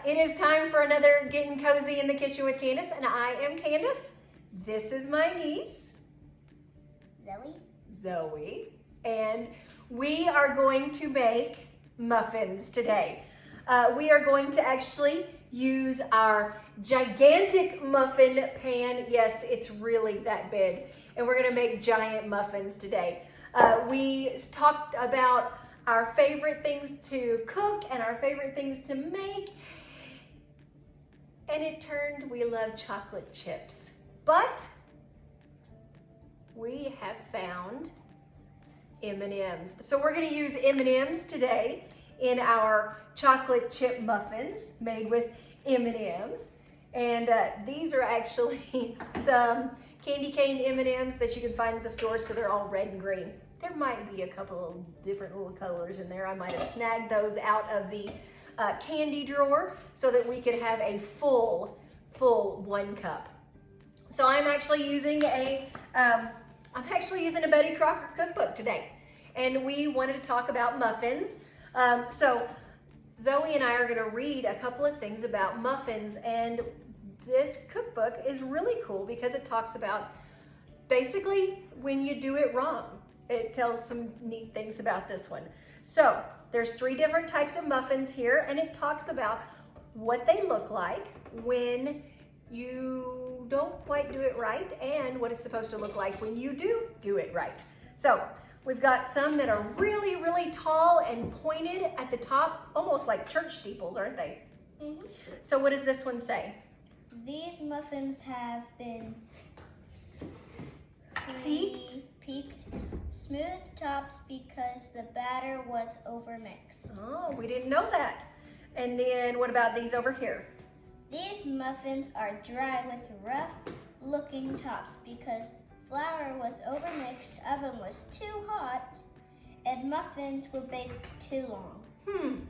It is time for another Getting Cozy in the Kitchen with Candace, and I am Candace. This is my niece, Zoey, and we are going to make muffins today. We are going to actually use our gigantic muffin pan. Yes, it's really that big, and we're gonna make giant muffins today. We talked about our favorite things to cook and our favorite things to make, and it turned we love chocolate chips. But we have found M&Ms. So we're gonna use M&Ms today in our chocolate chip muffins made with M&Ms. And these are actually some candy cane M&Ms that you can find at the store, so they're all red and green. There might be a couple of different little colors in there. I might have snagged those out of the candy drawer so that we could have a full 1 cup. So I'm actually using a Betty Crocker cookbook today, and we wanted to talk about muffins. So Zoey and I are going to read a couple of things about muffins, and this cookbook is really cool because it talks about basically when you do it wrong. It tells some neat things about this one. So there's 3 different types of muffins here, and it talks about what they look like when you don't quite do it right and what it's supposed to look like when you do it right. So we've got some that are really, really tall and pointed at the top, almost like church steeples, aren't they? Mm-hmm. So what does this one say? These muffins have been Peaked, smooth tops because the batter was overmixed. Oh, we didn't know that. And then what about these over here? These muffins are dry with rough looking tops because flour was overmixed, oven was too hot, and muffins were baked too long.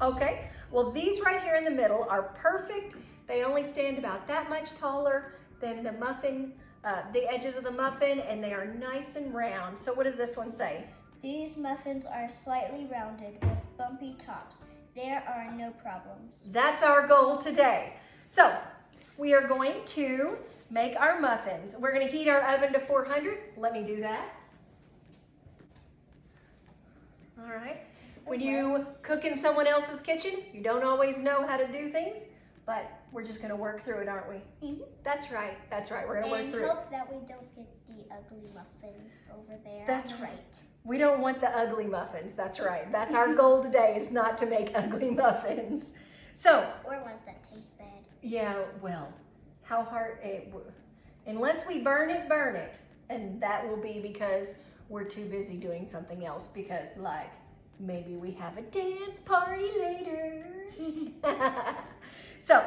Okay. Well, these right here in the middle are perfect. They only stand about that much taller than the muffin, the edges of the muffin, and they are nice and round. So what does this one say? These muffins are slightly rounded with bumpy tops. There are no problems. That's our goal today. So we are going to make our muffins. We're going to heat our oven to 400. Let me do that. All right. When you cook in someone else's kitchen, you don't always know how to do things, but we're just going to work through it, aren't we? Mm-hmm. That's right. That's right. We're going to work through it. And hope that we don't get the ugly muffins over there. That's right. We don't want the ugly muffins. That's right. That's our goal today, is not to make ugly muffins. So, or ones that taste bad. Yeah, well, how hard unless we burn it, and that will be because we're too busy doing something else, because like maybe we have a dance party later. So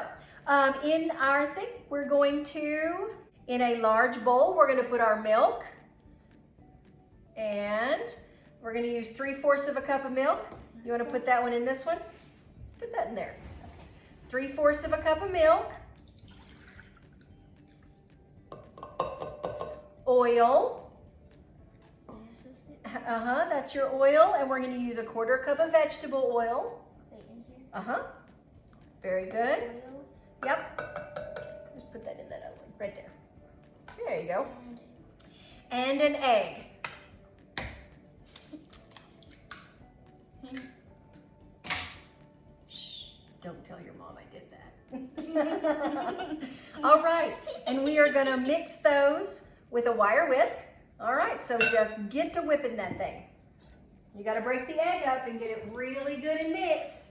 in our thing, we're going to, in a large bowl, we're going to put our milk, and we're going to use 3/4 of a cup of milk. You want to put that one in this one? Put that in there. 3/4 of a cup of milk, oil, that's your oil, and we're going to use 1/4 cup of vegetable oil. Very good. Oil. Yep. Just put that in that other one, right there. There you go. And an egg. Don't tell your mom I did that. All right, and we are gonna mix those with a wire whisk. All right, so just get to whipping that thing. You gotta break the egg up and get it really good and mixed.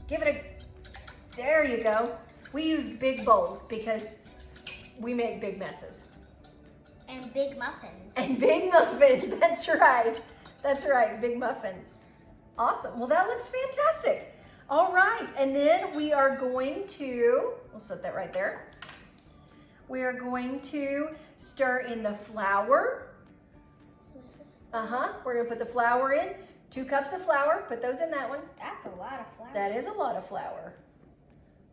Give it there you go. We use big bowls because we make big messes. And big muffins. And big muffins, that's right. That's right, big muffins. Awesome, well that looks fantastic. All right, and then we are going to, we'll set that right there. We are going to stir in the flour. So is this? We're gonna put the flour in. 2 cups of flour, put those in that one. That's a lot of flour. That is a lot of flour.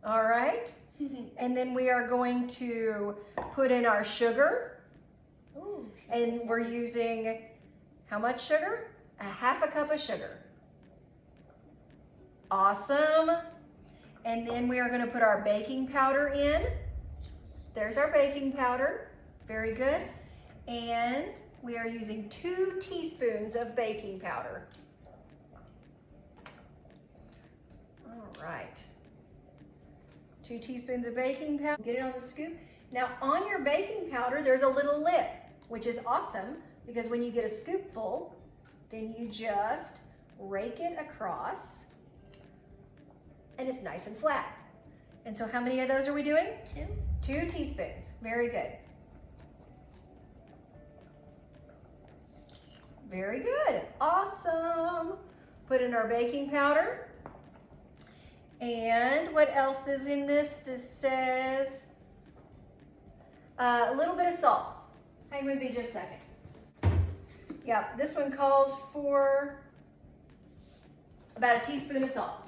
All right, and then we are going to put in our sugar. Ooh, And we're using how much sugar? 1/2 cup of sugar. Awesome. And then we are going to put our baking powder in. There's our baking powder. Very good. And we are using 2 teaspoons of baking powder. All right. 2 teaspoons of baking powder. Get it on the scoop. Now on your baking powder, there's a little lip, which is awesome because when you get a scoopful, then you just rake it across and it's nice and flat. And so how many of those are we doing? 2. 2 teaspoons. Very good. Very good. Awesome. Put in our baking powder. And what else is in this? This says a little bit of salt. Hang with me just a second. Yeah, this one calls for about a teaspoon of salt.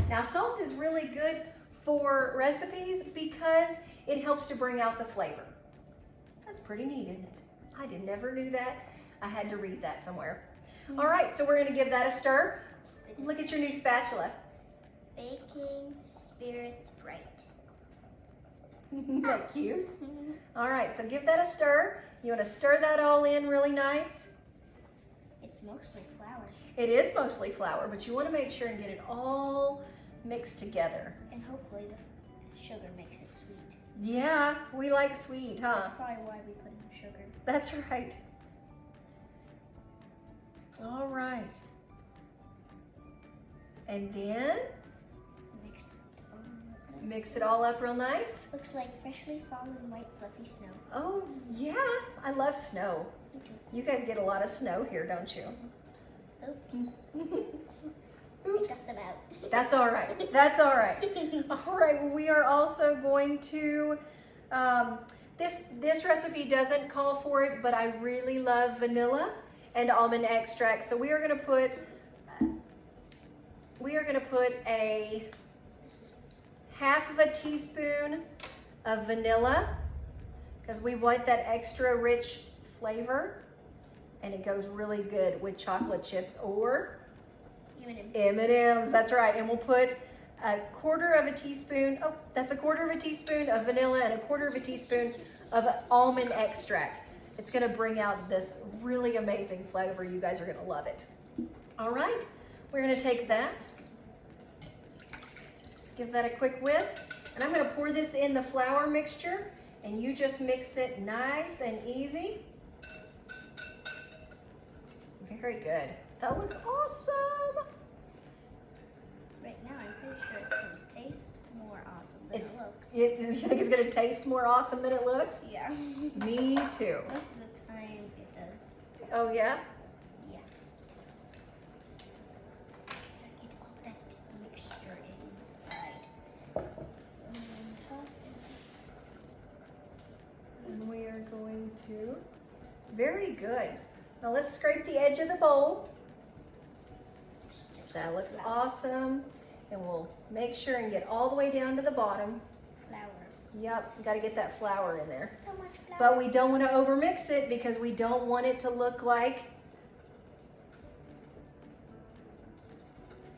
Now salt is really good for recipes because it helps to bring out the flavor. That's pretty neat, isn't it? I never knew that. I had to read that somewhere. All right, so we're gonna give that a stir. Look at your new spatula. Baking spirits bright. Isn't that cute? All right, so give that a stir. You wanna stir that all in really nice. It's mostly flour. It is mostly flour, but you wanna make sure and get it all mixed together. And hopefully the sugar makes it sweet. Yeah, we like sweet, huh? That's probably why we put in the sugar. That's right. All right. And then mix it all up real nice. Looks like freshly fallen white fluffy snow. Oh yeah, I love snow. You guys get a lot of snow here, don't you? Oops. Oops. Got some out. That's all right. That's all right. All right. Well, we are also going to. This recipe doesn't call for it, but I really love vanilla and almond extract. So we are going to put. We are going to put a half of a teaspoon of vanilla because we want that extra rich flavor, and it goes really good with chocolate chips or M&Ms. That's right. And we'll put a quarter of a teaspoon. Oh, that's a quarter of a teaspoon of vanilla and a quarter of a teaspoon of almond extract. It's going to bring out this really amazing flavor. You guys are going to love it. All right. We're going to take that. Give that a quick whisk. And I'm going to pour this in the flour mixture, and you just mix it nice and easy. Very good. That looks awesome. Right now, I'm pretty sure it's going to taste more awesome than it looks. You think it's going to taste more awesome than it looks? Yeah. Me too. Most of the time, it does. Oh, yeah? Yeah. Get all that mixture inside. And top And we are going to. Very good. Now let's scrape the edge of the bowl. That looks awesome. And we'll make sure and get all the way down to the bottom. Flour. Yep, you got to get that flour in there. So much flour. But we don't want to overmix it because we don't want it to look like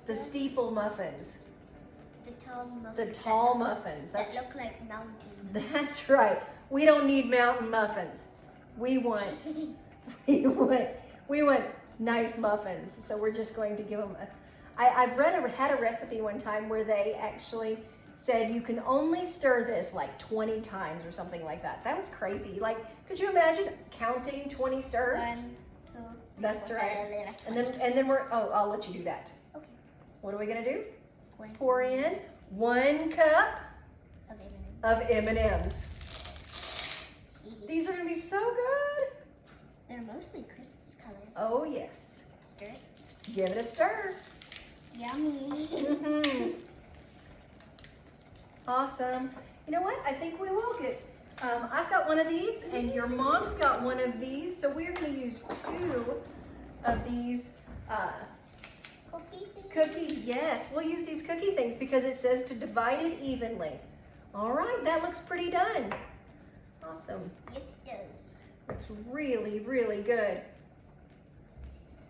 the steeple muffins. The tall muffins. The tall muffins. That look like mountains. That's right. We don't need mountain muffins. We want we want nice muffins. So we're just going to give them I've had a recipe one time where they actually said you can only stir this like 20 times or something like that. That was crazy. Like, could you imagine counting 20 stirs? 1, 2, 3, That's 4, right. 5, And then I'll let you do that. Okay. What are we gonna do? Pour Pour in 1 cup of of M&Ms. These are gonna be so good. They're mostly Christmas colors. Oh yes. Stir it. Give it a stir. Yummy. Awesome. You know what? I think we will get. I've got one of these, and your mom's got one of these. So we're going to use 2 of these cookie. Yes, we'll use these cookie things because it says to divide it evenly. All right, that looks pretty done. Awesome. Yes, it does. Looks really, really good.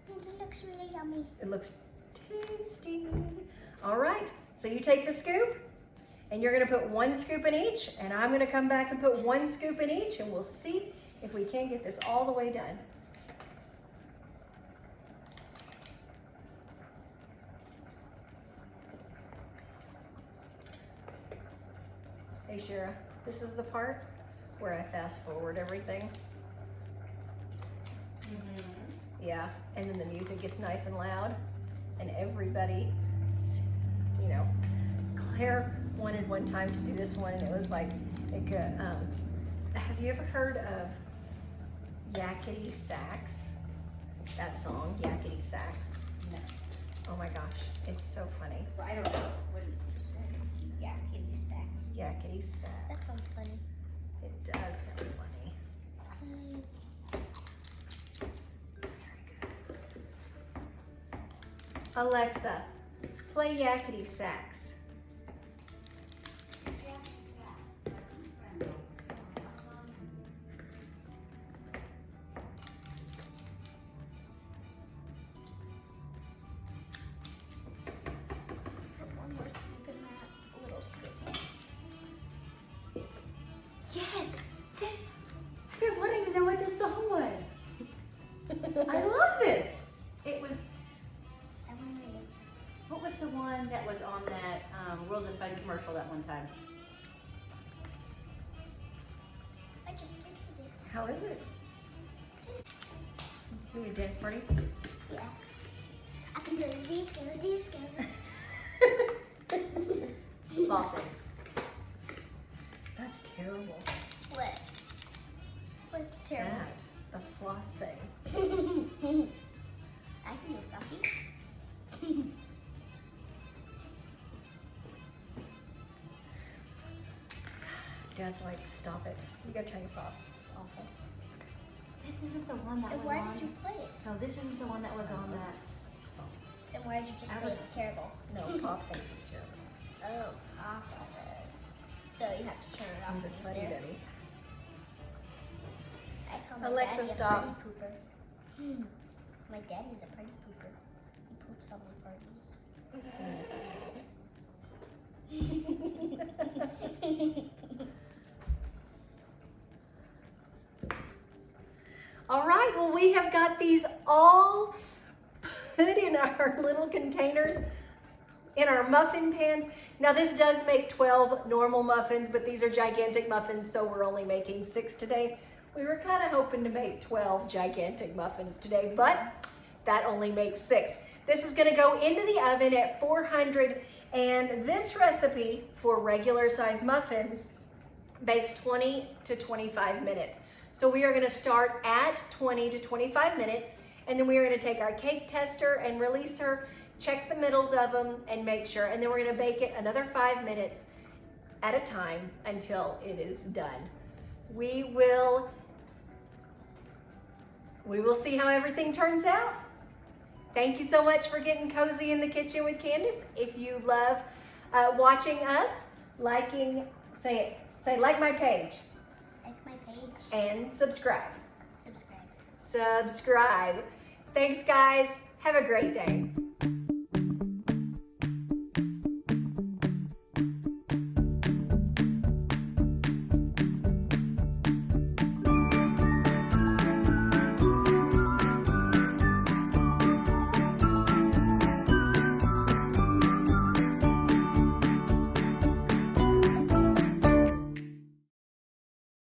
It looks really yummy. It looks tasty. All right, so you take the scoop and you're gonna put 1 scoop in each, and I'm gonna come back and put 1 scoop in each, and we'll see if we can't get this all the way done. Hey Shira, this is the part where I fast forward everything. Yeah, and then the music gets nice and loud, and everybody, you know, Claire wanted one time to do this one, and it was like, have you ever heard of Yakety Sax? That song, Yakety Sax? No. Oh my gosh, it's so funny. Well, I don't know. What did it say? Yeah, kitty sax. Yakety Sax. That sounds funny. It does sound funny. Alexa, play Yakety Sax. Put one more scoop in that little scoop. Yes! This! I've been wanting to know what this song was. I love this! It was, I'm ready. what was the one that was on that Worlds of Fun commercial that one time? I just tasted it. How is it? You need a dance party? Yeah. I can do a disco, disco. Flossing. That's terrible. What? What's terrible? That, the floss thing. I can do fluffy. Dad's like, stop it. You gotta turn this off. It's awful. This isn't the one that And was why on. did you play it? No, this isn't the one that was on that. So, And why did you just I say would- it was terrible? no, Pop thinks it's terrible. Oh, Papa does. So you have to turn it off. He's a when funny there. daddy. I call my Alexa, daddy stop. a party pooper. My daddy's a party pooper. He poops on my parties. All right, well, we have got these all put in our little containers in our muffin pans. Now this does make 12 normal muffins, but these are gigantic muffins, so we're only making 6 today. We were kind of hoping to make 12 gigantic muffins today, but that only makes 6. This is gonna go into the oven at 400, and this recipe for regular size muffins bakes 20 to 25 minutes. So we are gonna start at 20 to 25 minutes, and then we are gonna take our cake tester and release her, check the middles of them and make sure, and then we're gonna bake it another 5 minutes at a time until it is done. We will see how everything turns out. Thank you so much for getting cozy in the kitchen with Candace. If you love watching us, say like my page Like my page. and subscribe. Subscribe. Subscribe. Thanks guys. Have a great day.